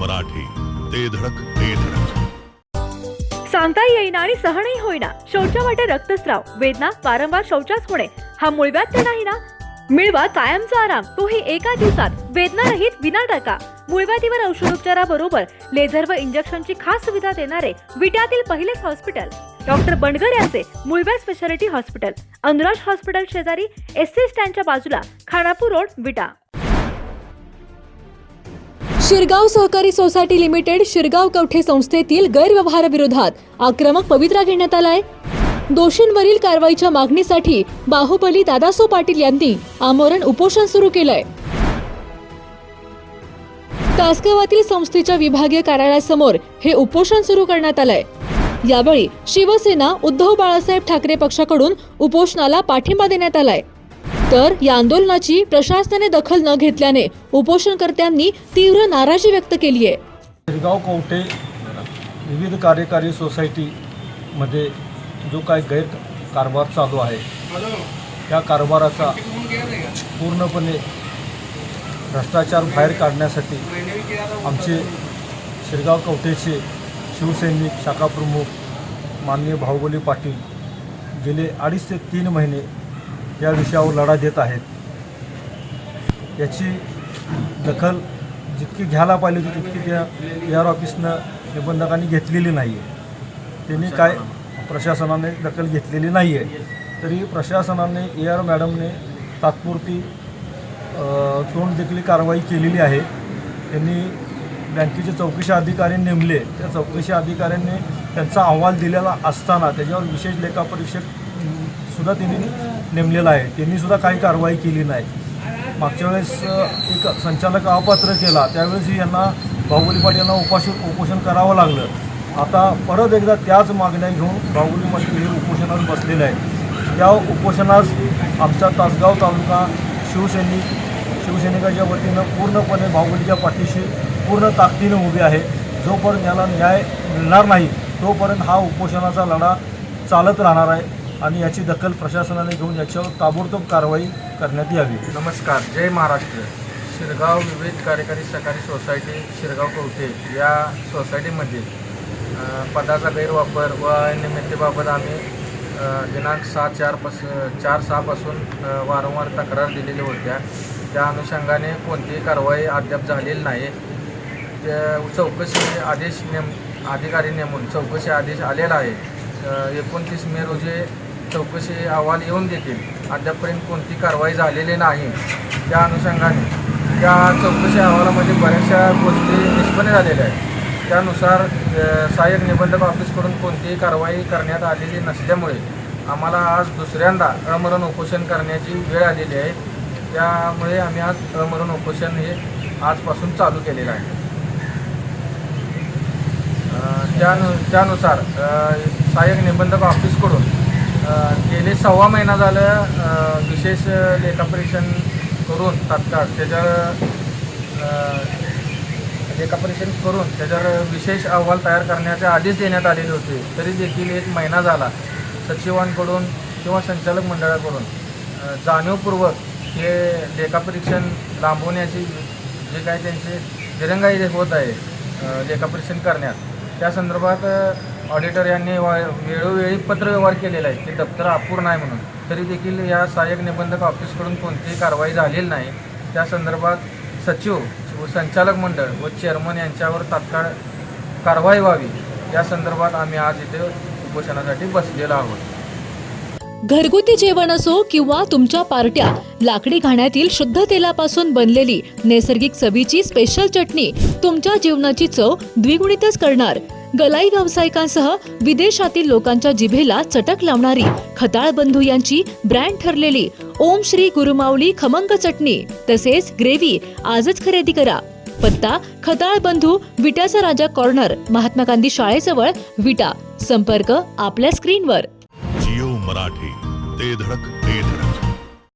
मराठी, ते धडक ते धडक. सांगता येईना आणि सहनही होईना शौचा वाटे रक्तस्राव, वेदना, वारंवार शौचास होणे हा मूळव्याध तर नाही ना? मिळवा कायमचा आराम, तोही एका दिवसात, वेदना रहित, विना टाका. मूळव्याधीवर औषधोपचाराबरोबर लेझर व इंजेक्शनची खास सुविधा देणारे विट्यातील पहिलेच हॉस्पिटल डॉक्टर बंडगर यांचे मूळव्याध स्पेशालिटी हॉस्पिटल, अनुराज हॉस्पिटल शेजारी, एसटी स्टँडच्या बाजूला, खानापूर रोड, विटा. शिरगाव सहकारी सोसायटी लिमिटेड शिरगाव कवठे संस्थेतील गैरव्यवहाराविरोधात आक्रमक पवित्रा घेण्यात आलाय. दोषींवरील कारवाईच्या मागणीसाठी बाहुबली दादासो पाटील यांनी आमरण उपोषण सुरू केलंय. तासगावातील संस्थेच्या विभागीय कार्यालयासमोर हे उपोषण सुरू करण्यात आलंय. यावेळी शिवसेना, उद्धव बाळासाहेब ठाकरे पक्षाकडून उपोषणाला पाठिंबा देण्यात आलाय. तर या आंदोलनाची प्रशासनाने दखल न घेतल्याने उपोषणकर्त्यांनी तीव्र नाराजी व्यक्त केली आहे. शिरगाव कवठे विविध कार्यकारी सोसायटीमध्ये जो काही गैरकारभार चालू आहे त्या कारभाराचा पूर्णपणे भ्रष्टाचार बाहेर काढण्यासाठी आमचे शिरगाव कवठेचे शिवसैनिक शाखाप्रमुख माननीय बाहुबली पाटील गेले 2.5 ते 3 महिने या विषयावर लढा देत आहेत. याची दखल जितकी घ्यायला पाहिजे होती तितकी त्या AR ऑफिसनं निबंधकांनी घेतलेली नाही आहे. त्यांनी काय प्रशासनाने दखल घेतलेली नाही आहे. तरी प्रशासनाने AR मॅडमने तात्पुरती तोंडदेखील कारवाई केलेली आहे. त्यांनी बँकेचे चौकशी अधिकारी नेमले. त्या चौकशी अधिकाऱ्यांनी त्यांचा अहवाल दिलेला असताना त्याच्यावर विशेष लेखापरीक्षक सुद्धा त्यांनी नेमलेला आहे. त्यांनीसुद्धा काही कारवाई केली नाही. मागच्या वेळेस एक संचालक अपात्र केला, त्यावेळेस यांना बाहुबली पाटील यांना उपोषण करावं लागलं. आता परत एकदा त्याच मागण्या घेऊन बाहुबली पाटील हे उपोषणास बसलेले आहे. त्या उपोषणास आमचा तासगाव तालुका शिवसैनिकाच्या वतीनं पूर्णपणे बाहुबलीच्या पाठीशी पूर्ण ताकदीने उभे आहे. जोपर्यंत याला न्याय मिळणार नाही तोपर्यंत हा उपोषणाचा लढा चालत राहणार आहे आणि याची दखल प्रशासनाने घेऊन याच्यावर ताबडतोब कारवाई करण्यात यावी. नमस्कार, जय महाराष्ट्र. शिरगाव विविध कार्यकारी सहकारी सोसायटी शिरगाव कवठे या सोसायटीमध्ये पदाचा गैरवापर व अनियमिततेबाबत आम्ही दिनांक 4/6 पासून वारंवार तक्रार दिलेल्या होत्या. त्या अनुषंगाने कोणतीही कारवाई अद्याप झालेली नाही. चौकशी आदेश अधिकारी नेमून चौकशी आदेश आलेला आहे. 29 मे रोजी चौकशी अहवाल येऊन देतील. अद्यापपर्यंत कोणती कारवाई झालेली नाही. त्या अनुषंगाने त्या चौकशी अहवालामध्ये बऱ्याचशा गोष्टी निष्पन्न झालेल्या आहेत. त्यानुसार सहाय्यक निबंधक ऑफिसकडून कोणतीही कारवाई करण्यात आलेली नसल्यामुळे आम्हाला आज दुसऱ्यांदा अमरण उपोषण करण्याची वेळ आलेली आहे. त्यामुळे आम्ही आज अमरण उपोषण हे आजपासून चालू केलेलं आहे. त्यानुसार सहाय्यक निबंधक ऑफिसकडून गेले 1.25 महिना झालं विशेष लेखापरीक्षण करून तात्काळ त्याच्यावर लेखापरीक्षण करून त्याच्यावर विशेष अहवाल तयार करण्याचे आदेश देण्यात आलेले होते. तरी देखील 1 महिना झाला सचिवांकडून किंवा संचालक मंडळाकडून जाणीवपूर्वक हे लेखापरीक्षण लांबवण्याची जे काही त्यांचे दिरंगाई होत आहे लेखापरीक्षण करण्यात, त्या संदर्भात ऑडिटर यांनी वेळोवेळी पत्रव्यवहार केलेला आहे की दप्तर अपूर्ण आहे म्हणून. तरी देखील या सहाय्यक निबंधक ऑफिसकडून कोणतीही कारवाई झालेली नाही. त्या संदर्भात सचिव व संचालक मंडळ व चेअरमन यांच्यावर तात्काळ कारवाई व्हावी या संदर्भात आम्ही आज इथे उपोषणासाठी बसलेलो आहोत. घरगुती जेवण असो किंवा तुमच्या पार्ट्या, लाकडी घाण्यातील शुद्ध तेलापासून बनलेली नैसर्गिक चवीची स्पेशल चटणी तुमच्या जीवनाची चव द्विगुणितच करणार. गलाई व्यावसायिकांसह विदेशातील लोकांच्या जिभेला चटक लावणारी खताळ बंधू यांची ब्रँड ठरलेली ओम श्री गुरुमाऊली खमंग चटणी तसेच ग्रेव्ही आजच खरेदी करा. पत्ता खताळ बंधू, विट्याचा राजा कॉर्नर, महात्मा गांधी शाळेजवळ, विटा. संपर्क आपल्या स्क्रीनवर. जिओ मराठी, ते धडक